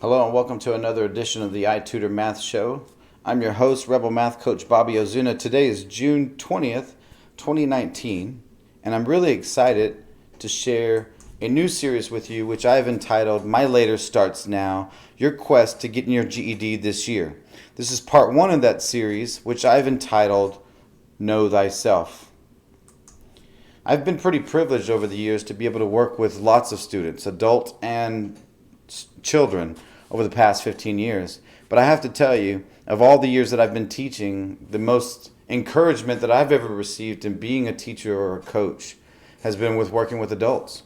Hello and welcome to another edition of the iTutor Math Show. I'm your host, Rebel Math Coach Bobby Ozuna. Today is June 20th, 2019, and I'm really excited to share a new series with you which I've entitled My Later Starts Now, Your Quest to Getting Your GED This Year. This is part one of that series which I've entitled Know Thyself. I've been pretty privileged over the years to be able to work with lots of students, adult and children, over the past 15 years. But I have to tell you, of all the years that I've been teaching, the most encouragement that I've ever received in being a teacher or a coach has been with working with adults.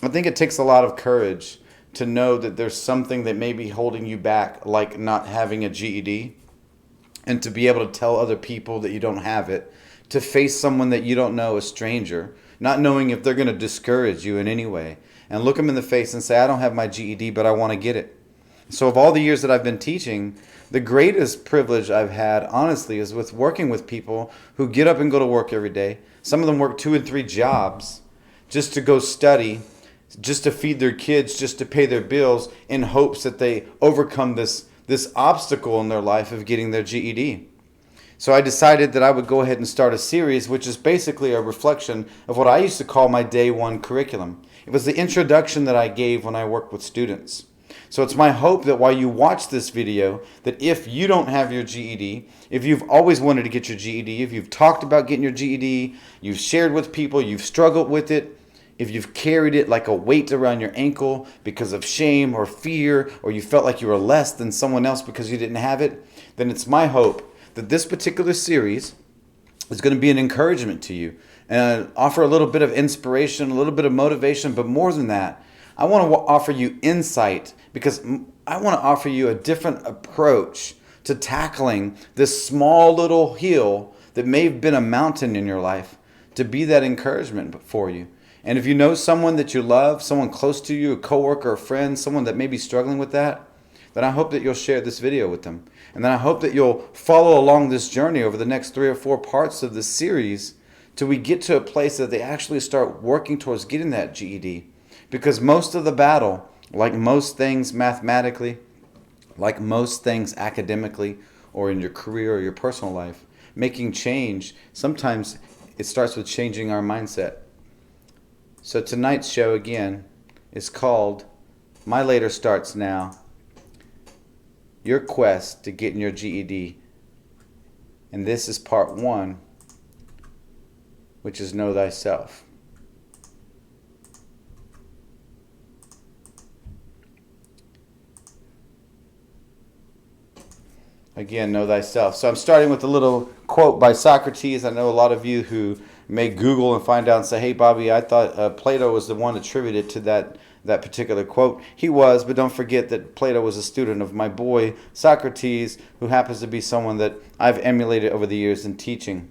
I think it takes a lot of courage to know that there's something that may be holding you back, like not having a GED, and to be able to tell other people that you don't have it, to face someone that you don't know, a stranger, not knowing if they're going to discourage you in any way, and look them in the face and say, I don't have my GED, but I want to get it. So of all the years that I've been teaching, the greatest privilege I've had, honestly, is with working with people who get up and go to work every day. Some of them work 2 and 3 jobs just to go study, just to feed their kids, just to pay their bills, in hopes that they overcome this obstacle in their life of getting their GED. So I decided that I would go ahead and start a series which is basically a reflection of what I used to call my day one curriculum. It was the introduction that I gave when I worked with students. So it's my hope that while you watch this video, that if you don't have your GED, if you've always wanted to get your GED, if you've talked about getting your GED, you've shared with people, you've struggled with it, if you've carried it like a weight around your ankle because of shame or fear, or you felt like you were less than someone else because you didn't have it, then it's my hope that this particular series is going to be an encouragement to you and offer a little bit of inspiration, a little bit of motivation, but more than that, I want to offer you insight, because I want to offer you a different approach to tackling this small little hill that may have been a mountain in your life, to be that encouragement for you. And if you know someone that you love, someone close to you, a coworker, a friend, someone that may be struggling with that, then I hope that you'll share this video with them. And then I hope that you'll follow along this journey over the next 3 or 4 parts of this series till we get to a place that they actually start working towards getting that GED. Because most of the battle, like most things mathematically, like most things academically, or in your career or your personal life, making change, sometimes it starts with changing our mindset. So tonight's show, again, is called My Later Starts Now, Your Quest to Getting Your GED. And this is part 1, which is Know Thyself. Again, know thyself. So I'm starting with a little quote by Socrates. I know a lot of you who may Google and find out and say, hey, Bobby, I thought Plato was the one attributed to that particular quote. He was, but don't forget that Plato was a student of my boy Socrates, who happens to be someone that I've emulated over the years in teaching.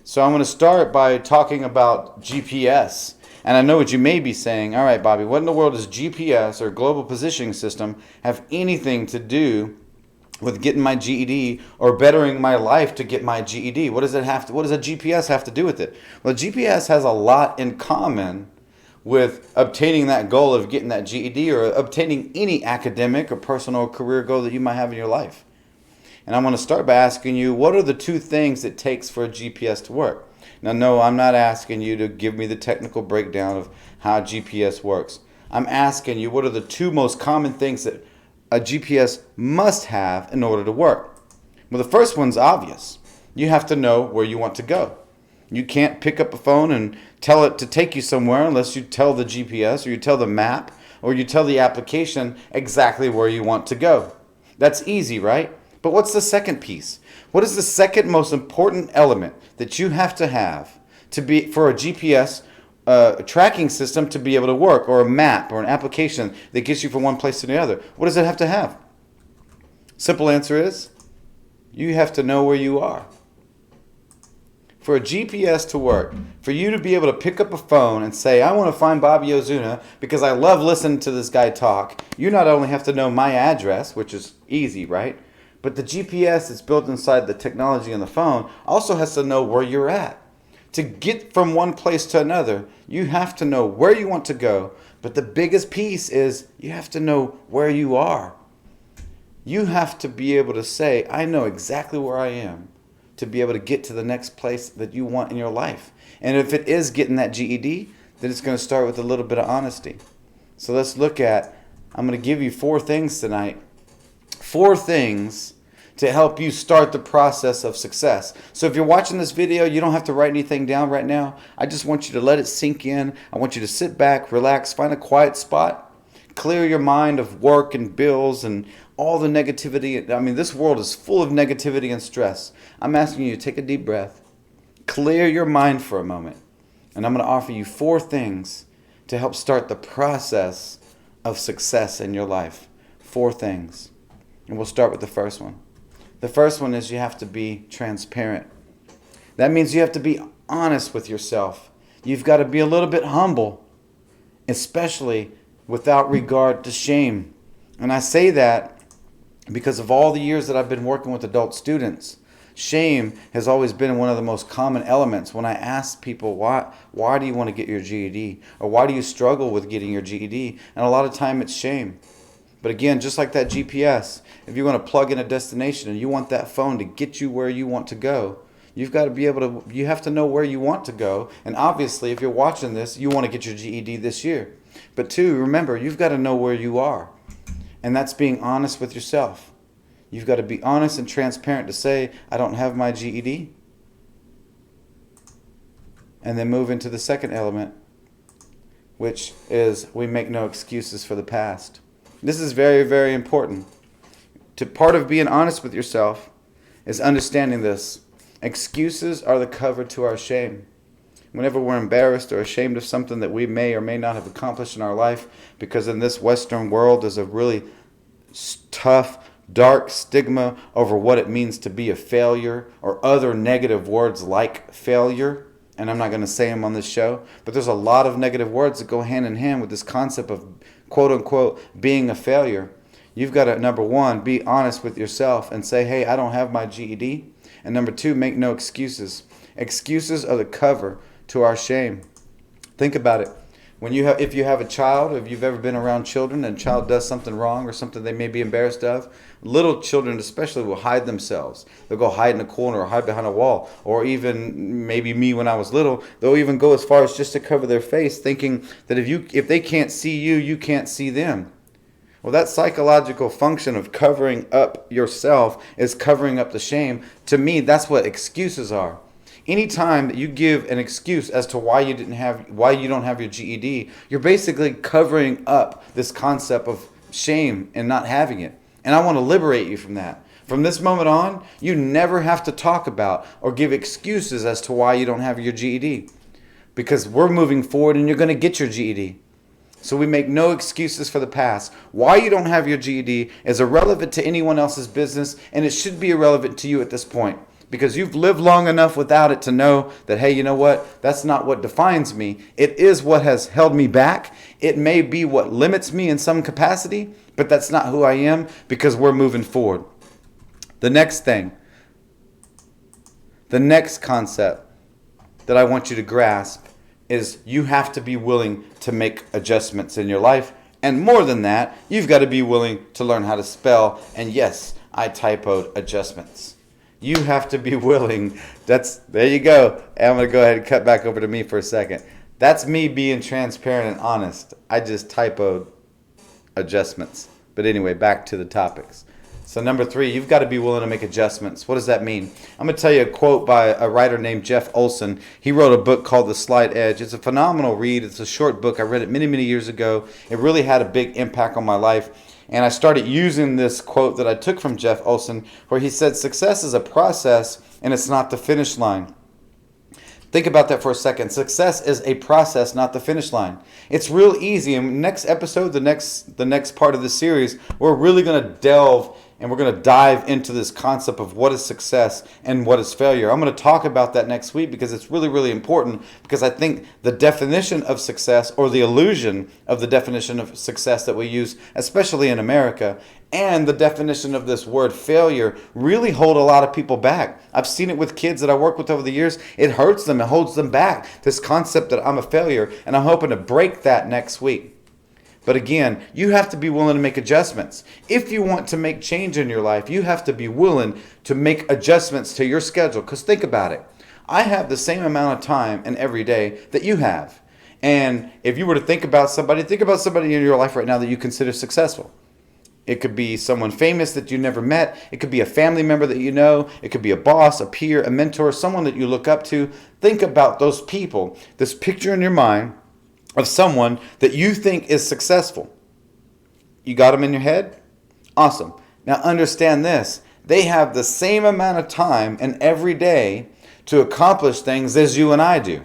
So I'm going to start by talking about GPS. And I know what you may be saying. All right, Bobby, what in the world does GPS, or Global Positioning System, have anything to do with getting my GED or bettering my life to get my GED? What does a GPS have to do with it? Well, GPS has a lot in common with obtaining that goal of getting that GED, or obtaining any academic or personal or career goal that you might have in your life. And I'm going to start by asking you, what are the 2 things it takes for a GPS to work? Now, no, I'm not asking you to give me the technical breakdown of how GPS works. I'm asking you, what are the 2 most common things that a GPS must have in order to work? Well, the first one's obvious. You have to know where you want to go. You can't pick up a phone and tell it to take you somewhere unless you tell the GPS, or you tell the map, or you tell the application exactly where you want to go. That's easy, right? But what's the second piece? What is the second most important element that you have to have for a GPS tracking system to be able to work, or a map, or an application that gets you from one place to the other? What does it have to have? Simple answer is, you have to know where you are. For a GPS to work, for you to be able to pick up a phone and say, I want to find Bobby Ozuna because I love listening to this guy talk, you not only have to know my address, which is easy, right? But the GPS that's built inside the technology on the phone also has to know where you're at. To get from one place to another, you have to know where you want to go, But the biggest piece is you have to know where you are. You have to be able to say, I know exactly where I am to be able to get to the next place that you want in your life. And if it is getting that GED, then it's going to start with a little bit of honesty. So let's look at, I'm going to give you 4 things tonight. 4 things to help you start the process of success. So if you're watching this video, you don't have to write anything down right now. I just want you to let it sink in. I want you to sit back, relax, find a quiet spot, clear your mind of work and bills and all the negativity. I mean, this world is full of negativity and stress. I'm asking you to take a deep breath, clear your mind for a moment, and I'm going to offer you 4 things to help start the process of success in your life. 4 things. And we'll start with the first one. The first one is you have to be transparent. That means you have to be honest with yourself. You've got to be a little bit humble, especially without regard to shame. And I say that because of all the years that I've been working with adult students. Shame has always been one of the most common elements. When I ask people, why do you want to get your GED? Or why do you struggle with getting your GED? And a lot of time it's shame. But again, just like that GPS, if you want to plug in a destination and you want that phone to get you where you want to go, you've got to be able to, you have to know where you want to go. And obviously, if you're watching this, you want to get your GED this year. But 2, remember, you've got to know where you are. And that's being honest with yourself. You've got to be honest and transparent to say, I don't have my GED. And then move into the second element, which is we make no excuses for the past. This is very, very important. Part of being honest with yourself is understanding this. Excuses are the cover to our shame. Whenever we're embarrassed or ashamed of something that we may or may not have accomplished in our life, because in this Western world there's a really tough, dark stigma over what it means to be a failure, or other negative words like failure. And I'm not going to say them on this show, but there's a lot of negative words that go hand in hand with this concept of quote unquote being a failure. You've got to, number 1, be honest with yourself and say, hey, I don't have my GED. And number 2, make no excuses. Excuses are the cover to our shame. Think about it. If you have a child, if you've ever been around children and a child does something wrong or something they may be embarrassed of, little children especially will hide themselves. They'll go hide in a corner or hide behind a wall. Or even maybe me when I was little, they'll even go as far as just to cover their face, thinking that if they can't see you, you can't see them. Well, that psychological function of covering up yourself is covering up the shame. To me, that's what excuses are. Anytime that you give an excuse as to why you don't have your GED, you're basically covering up this concept of shame and not having it. And I want to liberate you from that. From this moment on, you never have to talk about or give excuses as to why you don't have your GED. Because we're moving forward and you're going to get your GED. So we make no excuses for the past. Why you don't have your GED is irrelevant to anyone else's business, and it should be irrelevant to you at this point. Because you've lived long enough without it to know that, hey, you know what? That's not what defines me. It is what has held me back. It may be what limits me in some capacity, but that's not who I am, because we're moving forward. The next thing, the next concept that I want you to grasp is you have to be willing to make adjustments in your life. And more than that, you've got to be willing to learn how to spell. And yes, I typoed adjustments. You have to be willing. There you go. And I'm going to go ahead and cut back over to me for a second. That's me being transparent and honest. I just typoed adjustments. But anyway, back to the topics. So number 3, you've got to be willing to make adjustments. What does that mean? I'm going to tell you a quote by a writer named Jeff Olson. He wrote a book called The Slight Edge. It's a phenomenal read. It's a short book. I read it many, many years ago. It really had a big impact on my life. And I started using this quote that I took from Jeff Olson, where he said, success is a process and it's not the finish line. Think about that for a second. Success is a process, not the finish line. It's real easy. In the next episode, the next part of the series, we're really going to delve and we're going to dive into this concept of what is success and what is failure. I'm going to talk about that next week because it's really, really important, because I think the definition of success, or the illusion of the definition of success that we use, especially in America, and the definition of this word failure really hold a lot of people back. I've seen it with kids that I work with over the years. It hurts them. It holds them back. This concept that I'm a failure, and I'm hoping to break that next week. But again, you have to be willing to make adjustments. If you want to make change in your life, you have to be willing to make adjustments to your schedule. Because think about it. I have the same amount of time in every day that you have. And if you were to think about somebody in your life right now that you consider successful. It could be someone famous that you never met. It could be a family member that you know. It could be a boss, a peer, a mentor, someone that you look up to. Think about those people. This picture in your mind of someone that you think is successful. You got them in your head? Awesome. Now understand this. They have the same amount of time in every day to accomplish things as you and I do.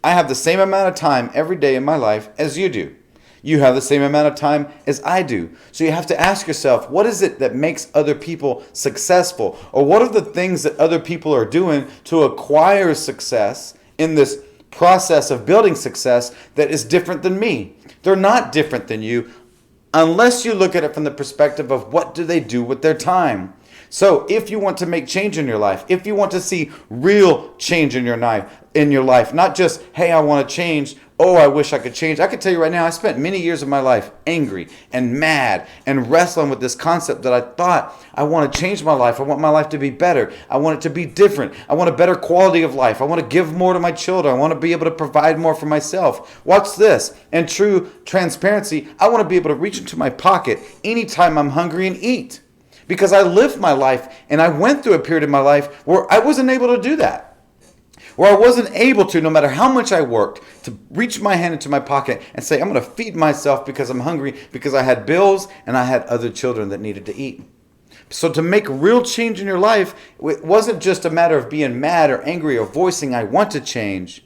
I have the same amount of time every day in my life as you do. You have the same amount of time as I do. So you have to ask yourself, what is it that makes other people successful? Or what are the things that other people are doing to acquire success in this process of building success that is different than me? They're not different than you unless you look at it from the perspective of what do they do with their time. So if you want to make change in your life, if you want to see real change in your life, not just, hey, I want to change, oh, I wish I could change. I can tell you right now, I spent many years of my life angry and mad and wrestling with this concept that I thought I want to change my life. I want my life to be better. I want it to be different. I want a better quality of life. I want to give more to my children. I want to be able to provide more for myself. Watch this. In true transparency, I want to be able to reach into my pocket anytime I'm hungry and eat. Because I lived my life and I went through a period in my life where I wasn't able to do that. Where I wasn't able to, no matter how much I worked, to reach my hand into my pocket and say, I'm going to feed myself because I'm hungry, because I had bills and I had other children that needed to eat. So to make real change in your life, it wasn't just a matter of being mad or angry or voicing, I want to change.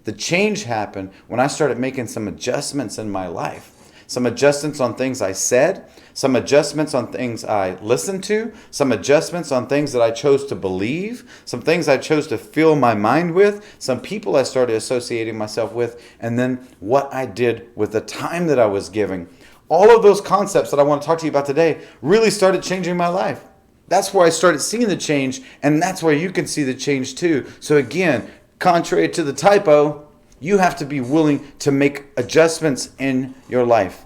The change happened when I started making some adjustments in my life. Some adjustments on things I said, some adjustments on things I listened to, some adjustments on things that I chose to believe, some things I chose to fill my mind with, some people I started associating myself with, and then what I did with the time that I was giving. All of those concepts that I want to talk to you about today really started changing my life. That's where I started seeing the change, and that's where you can see the change too. So again, contrary to the typo, you have to be willing to make adjustments in your life.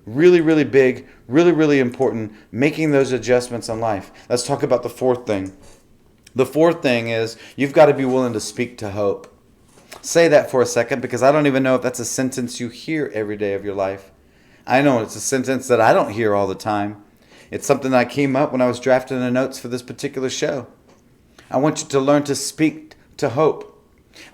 Really, really big, really, really important, making those adjustments in life. Let's talk about the fourth thing. The fourth thing is you've got to be willing to speak to hope. Say that for a second, because I don't even know if that's a sentence you hear every day of your life. I know it's a sentence that I don't hear all the time. It's something that came up when I was drafting the notes for this particular show. I want you to learn to speak to hope.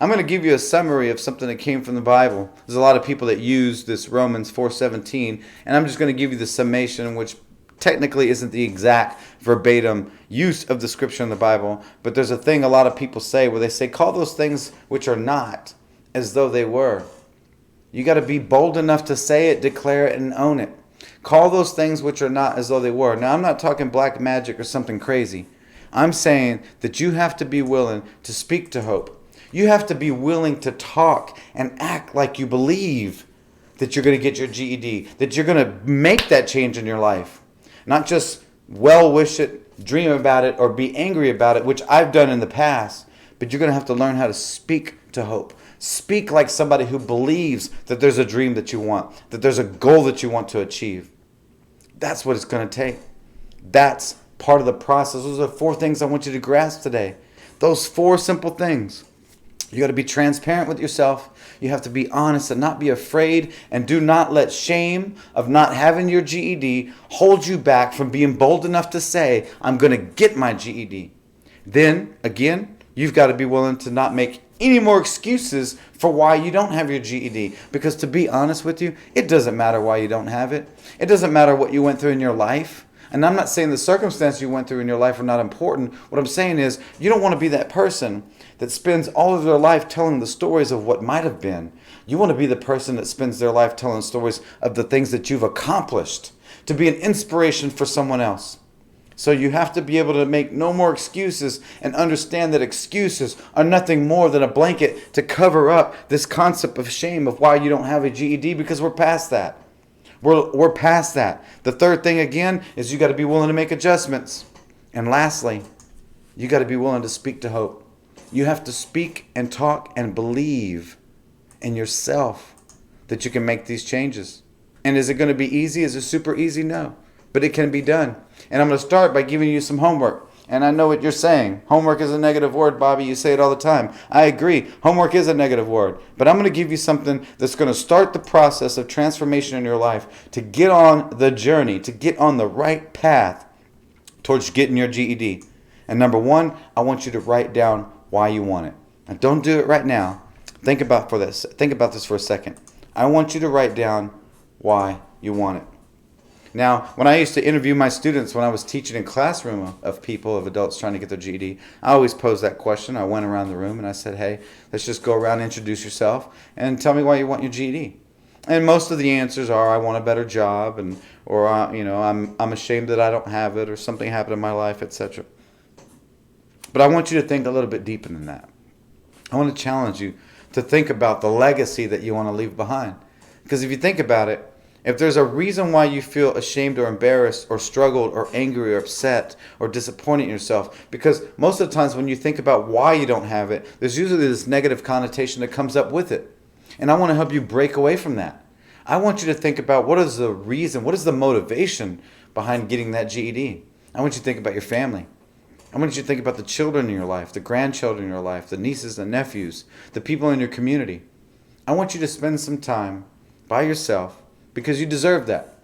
I'm going to give you a summary of something that came from the Bible. There's a lot of people that use this Romans 4:17, and I'm just going to give you the summation, which technically isn't the exact verbatim use of the scripture in the Bible, but there's a thing a lot of people say where they say, call those things which are not as though they were. You got to be bold enough to say it, declare it, and own it. Call those things which are not as though they were. Now, I'm not talking black magic or something crazy. I'm saying that you have to be willing to speak to hope. You have to be willing to talk and act like you believe that you're going to get your GED, that you're going to make that change in your life. Not just well wish it, dream about it, or be angry about it, which I've done in the past, but you're going to have to learn how to speak to hope. Speak like somebody who believes that there's a dream that you want, that there's a goal that you want to achieve. That's what it's going to take. That's part of the process. Those are the four things I want you to grasp today. Those four simple things. You got to be transparent with yourself. You have to be honest and not be afraid, and do not let shame of not having your GED hold you back from being bold enough to say, I'm going to get my GED. Then, again, you've got to be willing to not make any more excuses for why you don't have your GED. Because to be honest with you, it doesn't matter why you don't have it. It doesn't matter what you went through in your life. And I'm not saying the circumstances you went through in your life are not important. What I'm saying is you don't want to be that person that spends all of their life telling the stories of what might have been. You want to be the person that spends their life telling stories of the things that you've accomplished, to be an inspiration for someone else. So you have to be able to make no more excuses and understand that excuses are nothing more than a blanket to cover up this concept of shame of why you don't have a GED, because we're past that. We're past that. The third thing, again, is you got to be willing to make adjustments. And lastly, you got to be willing to speak to hope. You have to speak and talk and believe in yourself that you can make these changes. And is it going to be easy? Is it super easy? No. But it can be done. And I'm going to start by giving you some homework. And I know what you're saying. Homework is a negative word, Bobby. You say it all the time. I agree. Homework is a negative word. But I'm going to give you something that's going to start the process of transformation in your life to get on the journey, to get on the right path towards getting your GED. And number one, I want you to write down why you want it. Now, don't do it right now. Think about this for a second. I want you to write down why you want it. Now, when I used to interview my students when I was teaching in classroom of people, of adults trying to get their GED, I always posed that question. I went around the room and I said, hey, let's just go around and introduce yourself and tell me why you want your GED. And most of the answers are, I want a better job, or I'm ashamed that I don't have it, or something happened in my life, etc. But I want you to think a little bit deeper than that. I want to challenge you to think about the legacy that you want to leave behind. Because if you think about it, if there's a reason why you feel ashamed or embarrassed or struggled or angry or upset or disappointed in yourself, because most of the times when you think about why you don't have it, there's usually this negative connotation that comes up with it. And I want to help you break away from that. I want you to think about what is the reason, what is the motivation behind getting that GED. I want you to think about your family. I want you to think about the children in your life, the grandchildren in your life, the nieces and nephews, the people in your community. I want you to spend some time by yourself because you deserve that.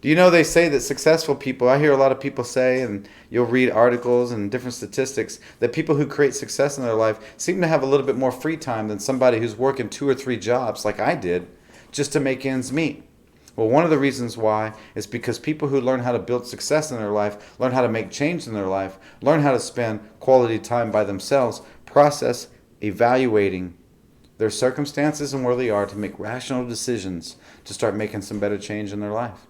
Do you know they say that successful people, I hear a lot of people say, and you'll read articles and different statistics, that people who create success in their life seem to have a little bit more free time than somebody who's working 2 or 3 jobs like I did just to make ends meet. Well, one of the reasons why is because people who learn how to build success in their life, learn how to make change in their life, learn how to spend quality time by themselves, process evaluating their circumstances and where they are to make rational decisions to start making some better change in their life.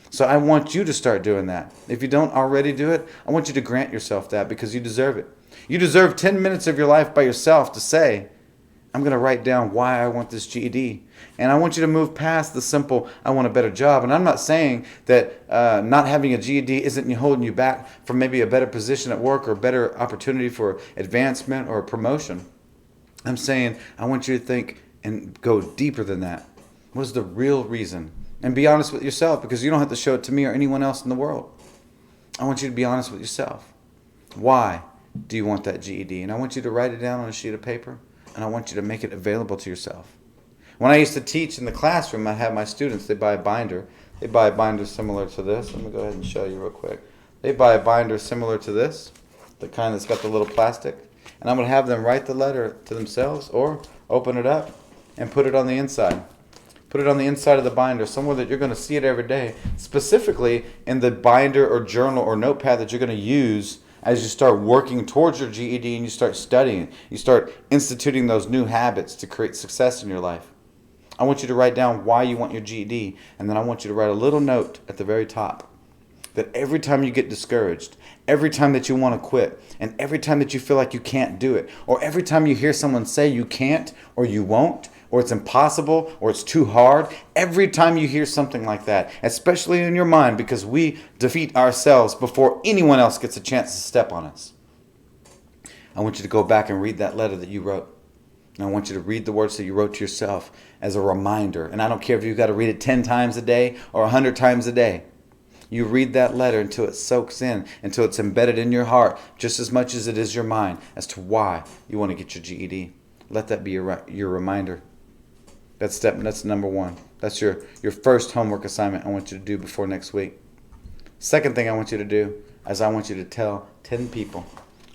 So I want you to start doing that. If you don't already do it, I want you to grant yourself that because you deserve it. You deserve 10 minutes of your life by yourself to say, I'm going to write down why I want this GED. And I want you to move past the simple, I want a better job. And I'm not saying that not having a GED isn't holding you back from maybe a better position at work or a better opportunity for advancement or promotion. I'm saying I want you to think and go deeper than that. What is the real reason? And be honest with yourself, because you don't have to show it to me or anyone else in the world. I want you to be honest with yourself. Why do you want that GED? And I want you to write it down on a sheet of paper, and I want you to make it available to yourself. When I used to teach in the classroom, I'd have my students, they buy a binder. They buy a binder similar to this. Let me go ahead and show you real quick. They buy a binder similar to this, the kind that's got the little plastic. And I'm going to have them write the letter to themselves or open it up and put it on the inside. Put it on the inside of the binder, somewhere that you're going to see it every day, specifically in the binder or journal or notepad that you're going to use as you start working towards your GED and you start studying. You start instituting those new habits to create success in your life. I want you to write down why you want your GED, and then I want you to write a little note at the very top that every time you get discouraged, every time that you want to quit, and every time that you feel like you can't do it, or every time you hear someone say you can't or you won't, or it's impossible, or it's too hard, every time you hear something like that, especially in your mind, because we defeat ourselves before anyone else gets a chance to step on us. I want you to go back and read that letter that you wrote. And I want you to read the words that you wrote to yourself as a reminder. And I don't care if you've got to read it 10 times a day or 100 times a day. You read that letter until it soaks in, until it's embedded in your heart, just as much as it is your mind, as to why you want to get your GED. Let that be your reminder. That's number one. That's your first homework assignment I want you to do before next week. Second thing I want you to do is I want you to tell 10 people.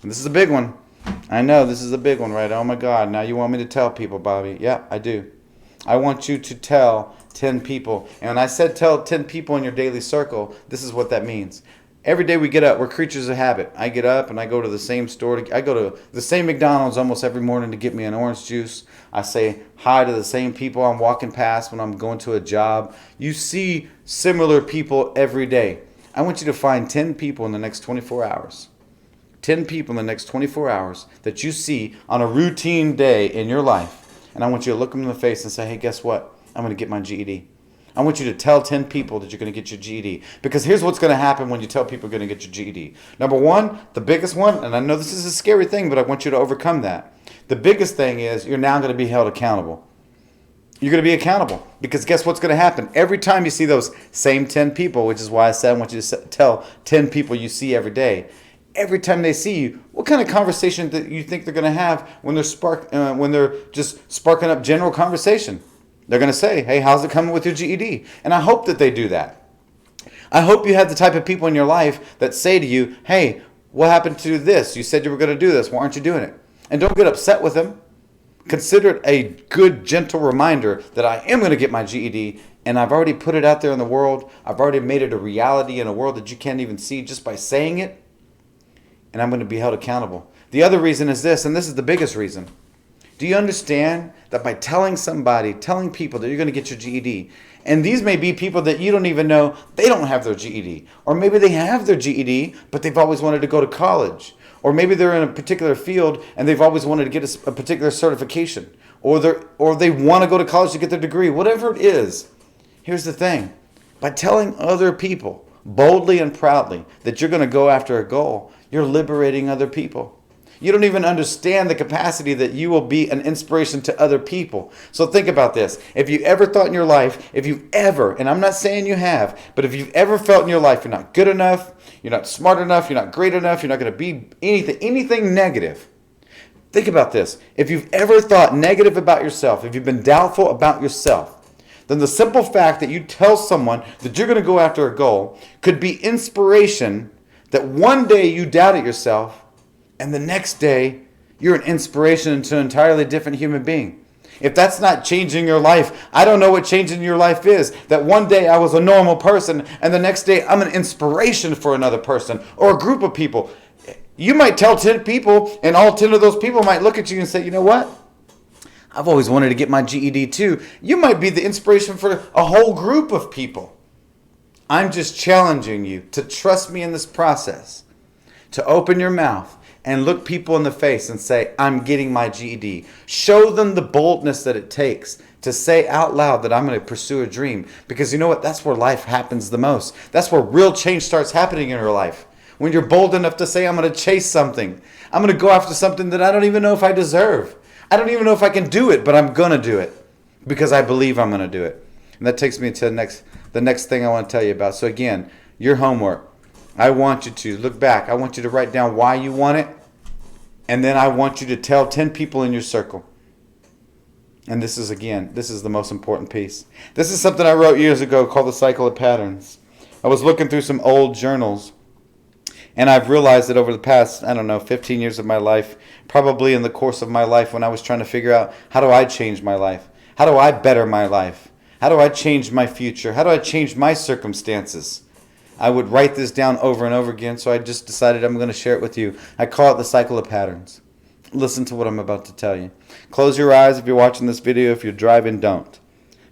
And this is a big one. I know this is a big one, right? Oh my God, now you want me to tell people, Bobby. Yeah, I do. I want you to tell 10 people. And when I said tell 10 people in your daily circle, this is what that means. Every day we get up, we're creatures of habit. I get up and I go to the same store. I go to the same McDonald's almost every morning to get me an orange juice. I say hi to the same people I'm walking past when I'm going to a job. You see similar people every day. I want you to find 10 people in the next 24 hours. 10 people in the next 24 hours that you see on a routine day in your life. And I want you to look them in the face and say, hey, guess what? I'm going to get my GED. I want you to tell 10 people that you're going to get your GED. Because here's what's going to happen when you tell people you're going to get your GED. Number one, the biggest one, and I know this is a scary thing, but I want you to overcome that. The biggest thing is you're now going to be held accountable. You're going to be accountable, because guess what's going to happen? Every time you see those same 10 people, which is why I said I want you to tell 10 people you see every day. Every time they see you, what kind of conversation do you think they're going to have when they're just sparking up general conversation? They're going to say, hey, how's it coming with your GED? And I hope that they do that. I hope you have the type of people in your life that say to you, hey, what happened to this? You said you were going to do this. Why aren't you doing it? And don't get upset with them. Consider it a good, gentle reminder that I am going to get my GED, and I've already put it out there in the world. I've already made it a reality in a world that you can't even see just by saying it, and I'm going to be held accountable. The other reason is this, and this is the biggest reason. Do you understand that by telling people that you're going to get your GED, and these may be people that you don't even know they don't have their GED, or maybe they have their GED, but they've always wanted to go to college. Or maybe they're in a particular field and they've always wanted to get a particular certification. Or they want to go to college to get their degree. Whatever it is, here's the thing. By telling other people boldly and proudly that you're going to go after a goal, you're liberating other people. You don't even understand the capacity that you will be an inspiration to other people. So think about this. If you ever thought in your life, and I'm not saying you have, but if you've ever felt in your life you're not good enough, you're not smart enough, you're not great enough, you're not going to be anything negative. Think about this. If you've ever thought negative about yourself, if you've been doubtful about yourself, then the simple fact that you tell someone that you're going to go after a goal could be inspiration that one day you doubted yourself, and the next day, you're an inspiration to an entirely different human being. If that's not changing your life, I don't know what changing your life is. That one day I was a normal person, and the next day I'm an inspiration for another person or a group of people. You might tell 10 people, and all 10 of those people might look at you and say, you know what? I've always wanted to get my GED too. You might be the inspiration for a whole group of people. I'm just challenging you to trust me in this process, to open your mouth and look people in the face and say, I'm getting my GED. Show them the boldness that it takes to say out loud that I'm going to pursue a dream. Because you know what? That's where life happens the most. That's where real change starts happening in your life. When you're bold enough to say, I'm going to chase something. I'm going to go after something that I don't even know if I deserve. I don't even know if I can do it, but I'm going to do it because I believe I'm going to do it. And that takes me to the next thing I want to tell you about. So again, your homework. I want you to look back. I want you to write down why you want it. And then I want you to tell 10 people in your circle. And this is the most important piece. This is something I wrote years ago called the cycle of patterns. I was looking through some old journals. And I've realized that over the past, 15 years of my life, probably in the course of my life when I was trying to figure out how do I change my life? How do I better my life? How do I change my future? How do I change my circumstances? I would write this down over and over again, so I just decided I'm going to share it with you. I call it the cycle of patterns. Listen to what I'm about to tell you. Close your eyes if you're watching this video. If you're driving, don't.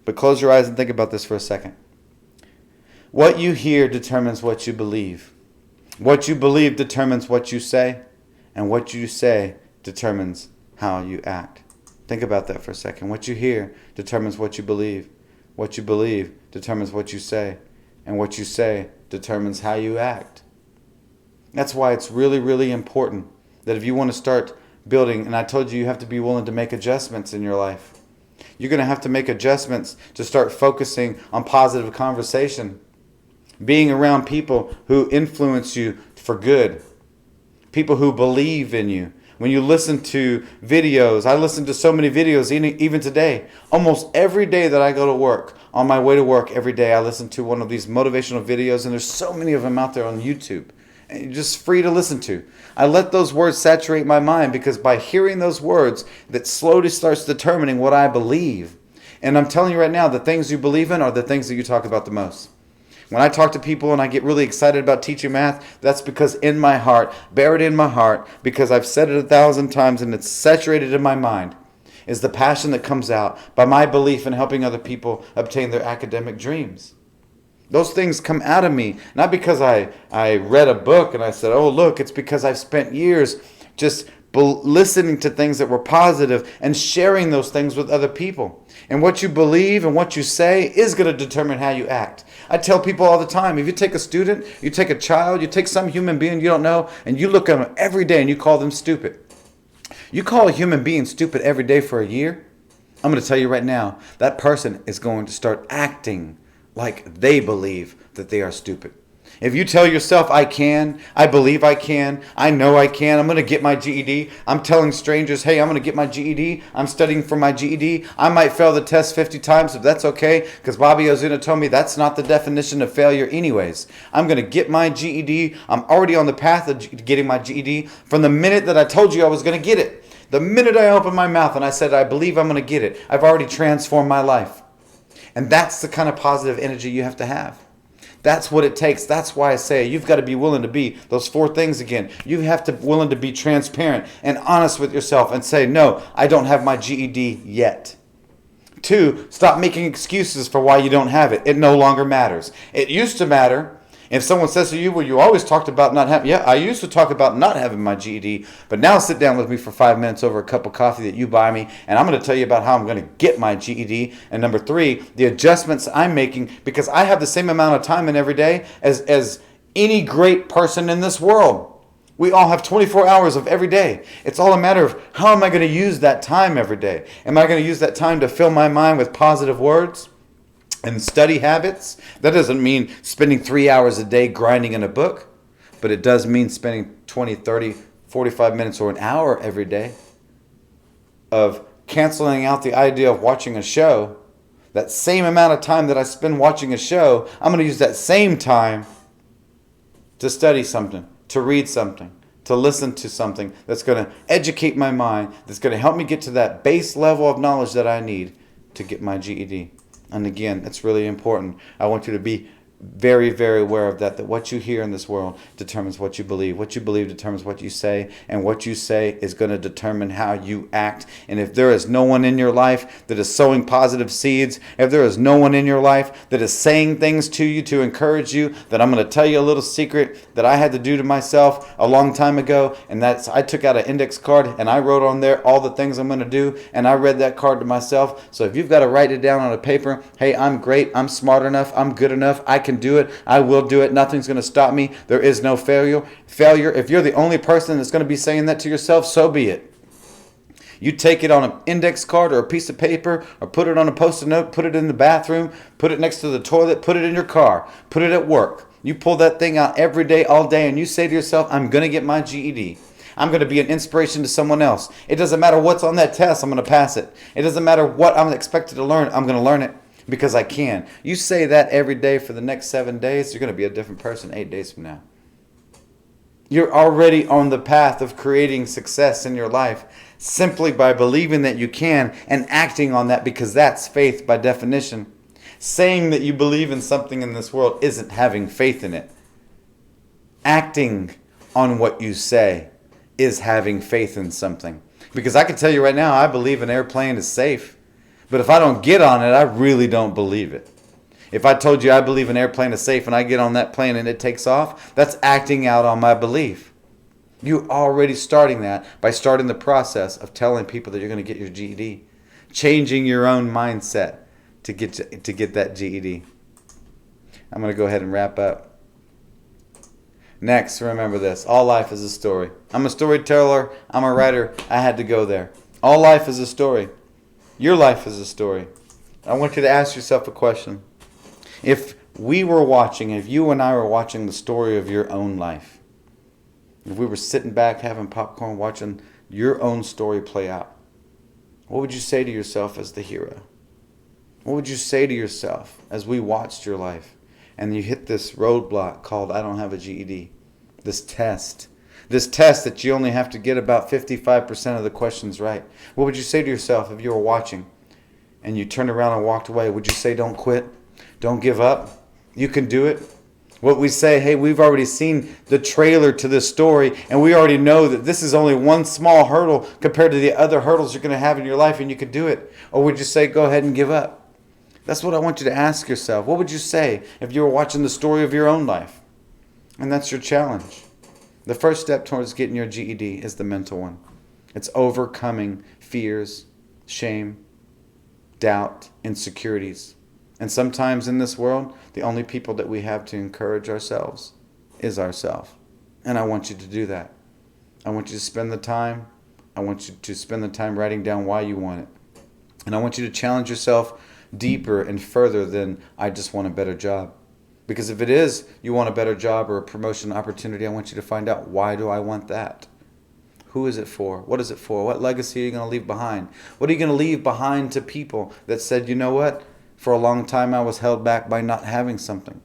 But close your eyes and think about this for a second. What you hear determines what you believe. What you believe determines what you say, and what you say determines how you act. Think about that for a second. What you hear determines what you believe. What you believe determines what you say, and what you say determines how you act. That's why it's really, really important that if you want to start building, and I told you have to be willing to make adjustments in your life. You're going to have to make adjustments to start focusing on positive conversation. Being around people who influence you for good. People who believe in you. When you listen to videos, I listen to so many videos even today. Almost every day that I go to work, on my way to work every day, I listen to one of these motivational videos, and there's so many of them out there on YouTube. And you're just free to listen to. I let those words saturate my mind because by hearing those words, that slowly starts determining what I believe. And I'm telling you right now, the things you believe in are the things that you talk about the most. When I talk to people and I get really excited about teaching math, that's because in my heart, buried in my heart, because I've said it 1,000 times and it's saturated in my mind, is the passion that comes out by my belief in helping other people obtain their academic dreams. Those things come out of me, not because I read a book and I said, oh, look, it's because I've spent years just listening to things that were positive and sharing those things with other people. And what you believe and what you say is going to determine how you act. I tell people all the time, if you take a student, you take a child, you take some human being you don't know, and you look at them every day and you call them stupid. You call a human being stupid every day for a year, I'm going to tell you right now, that person is going to start acting like they believe that they are stupid. If you tell yourself, I can, I believe I can, I know I can, I'm going to get my GED. I'm telling strangers, hey, I'm going to get my GED. I'm studying for my GED. I might fail the test 50 times, but that's okay, because Bobby Ozuna told me that's not the definition of failure anyways. I'm going to get my GED. I'm already on the path of getting my GED from the minute that I told you I was going to get it. The minute I opened my mouth and I said, I believe I'm going to get it, I've already transformed my life. And that's the kind of positive energy you have to have. That's what it takes. That's why I say you've got to be willing to be those 4 things again. You have to be willing to be transparent and honest with yourself and say, no, I don't have my GED yet. 2, stop making excuses for why you don't have it. It no longer matters. It used to matter. If someone says to you, well, you always talked about not having, yeah, I used to talk about not having my GED, but now sit down with me for 5 minutes over a cup of coffee that you buy me, and I'm going to tell you about how I'm going to get my GED. And number 3, the adjustments I'm making, because I have the same amount of time in every day as any great person in this world. We all have 24 hours of every day. It's all a matter of how am I going to use that time every day? Am I going to use that time to fill my mind with positive words and study habits? That doesn't mean spending 3 hours a day grinding in a book, but it does mean spending 20, 30, 45 minutes or an hour every day of canceling out the idea of watching a show. That same amount of time that I spend watching a show, I'm going to use that same time to study something, to read something, to listen to something that's going to educate my mind, that's going to help me get to that base level of knowledge that I need to get my GED. And again, it's really important. I want you to be very, very aware of that what you hear in this world determines what you believe. What you believe determines what you say, and what you say is going to determine how you act. And if there is no one in your life that is sowing positive seeds, if there is no one in your life that is saying things to you to encourage you, then I'm going to tell you a little secret that I had to do to myself a long time ago, and that's I took out an index card and I wrote on there all the things I'm going to do, and I read that card to myself. So if you've got to write it down on a paper, hey, I'm great, I'm smart enough, I'm good enough, I can do it, I will do it, nothing's going to stop me, there is no failure. If you're the only person that's going to be saying that to yourself, so be it. You take it on an index card or a piece of paper, or put it on a post-it note, put it in the bathroom, put it next to the toilet, put it in your car, put it at work. You pull that thing out every day, all day, and you say to yourself, I'm going to get my GED. I'm going to be an inspiration to someone else. It doesn't matter what's on that test, I'm going to pass it. It doesn't matter what I'm expected to learn, I'm going to learn it. Because I can. You say that every day for the next 7 days, you're going to be a different person 8 days from now. You're already on the path of creating success in your life simply by believing that you can and acting on that, because that's faith by definition. Saying that you believe in something in this world isn't having faith in it. Acting on what you say is having faith in something. Because I can tell you right now, I believe an airplane is safe. But if I don't get on it, I really don't believe it. If I told you I believe an airplane is safe and I get on that plane and it takes off, that's acting out on my belief. You're already starting that by starting the process of telling people that you're going to get your GED. Changing your own mindset to get that GED. I'm going to go ahead and wrap up. Next, remember this. All life is a story. I'm a storyteller. I'm a writer. I had to go there. All life is a story. Your life is a story. I want you to ask yourself a question. If you and I were watching the story of your own life, if we were sitting back having popcorn watching your own story play out, what would you say to yourself as the hero? What would you say to yourself as we watched your life and you hit this roadblock called I don't have a GED, this test that you only have to get about 55% of the questions right? What would you say to yourself if you were watching and you turned around and walked away? Would you say don't quit? Don't give up? You can do it? What we say, hey, we've already seen the trailer to this story and we already know that this is only one small hurdle compared to the other hurdles you're going to have in your life and you can do it? Or would you say go ahead and give up? That's what I want you to ask yourself. What would you say if you were watching the story of your own life? And that's your challenge. The first step towards getting your GED is the mental one. It's overcoming fears, shame, doubt, insecurities. And sometimes in this world, the only people that we have to encourage ourselves is ourselves. And I want you to do that. I want you to spend the time. I want you to spend the time writing down why you want it. And I want you to challenge yourself deeper and further than I just want a better job. Because if it is you want a better job or a promotion opportunity, I want you to find out, why do I want that? Who is it for? What is it for? What legacy are you going to leave behind? What are you going to leave behind to people that said, you know what? For a long time I was held back by not having something.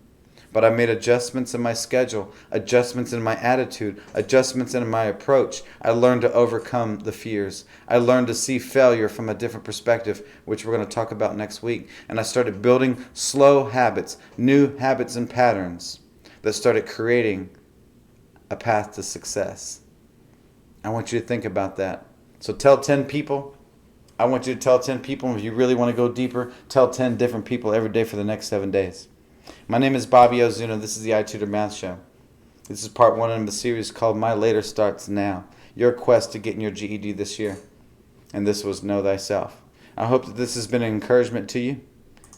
But I made adjustments in my schedule, adjustments in my attitude, adjustments in my approach. I learned to overcome the fears. I learned to see failure from a different perspective, which we're going to talk about next week. And I started building slow habits, new habits and patterns that started creating a path to success. I want you to think about that. So tell 10 people. I want you to tell 10 people. If you really want to go deeper, tell 10 different people every day for the next 7 days. My name is Bobby Ozuna. This is the iTutor Math Show. This is part 1 of the series called My Later Starts Now. Your quest to getting your GED this year. And this was Know Thyself. I hope that this has been an encouragement to you.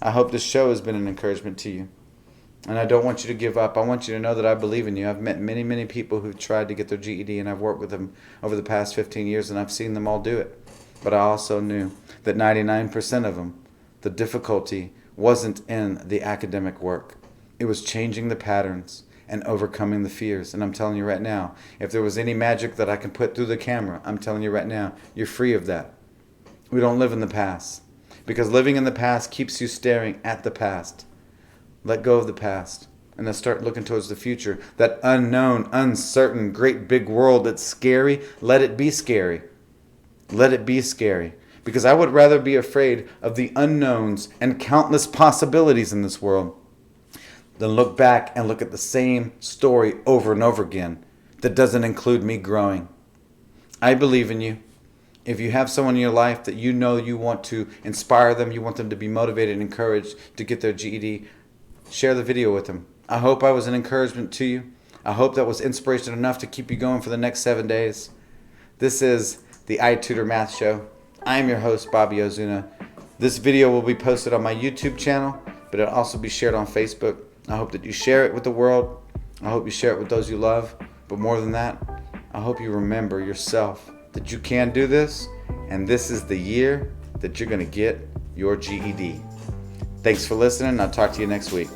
I hope this show has been an encouragement to you. And I don't want you to give up. I want you to know that I believe in you. I've met many, many people who've tried to get their GED, and I've worked with them over the past 15 years, and I've seen them all do it. But I also knew that 99% of them, the difficulty wasn't in the academic work. It was changing the patterns and overcoming the fears. And I'm telling you right now, if there was any magic that I can put through the camera, I'm telling you right now, you're free of that. We don't live in the past, because living in the past keeps you staring at the past. Let go of the past and then start looking towards the future. That unknown, uncertain, great big world that's scary, let it be scary. Let it be scary. Because I would rather be afraid of the unknowns and countless possibilities in this world than look back and look at the same story over and over again that doesn't include me growing. I believe in you. If you have someone in your life that you know you want to inspire them, you want them to be motivated and encouraged to get their GED, share the video with them. I hope I was an encouragement to you. I hope that was inspiration enough to keep you going for the next 7 days. This is the iTutor Math Show. I am your host, Bobby Ozuna. This video will be posted on my YouTube channel, but it'll also be shared on Facebook. I hope that you share it with the world. I hope you share it with those you love. But more than that, I hope you remember yourself that you can do this, and this is the year that you're going to get your GED. Thanks for listening. I'll talk to you next week.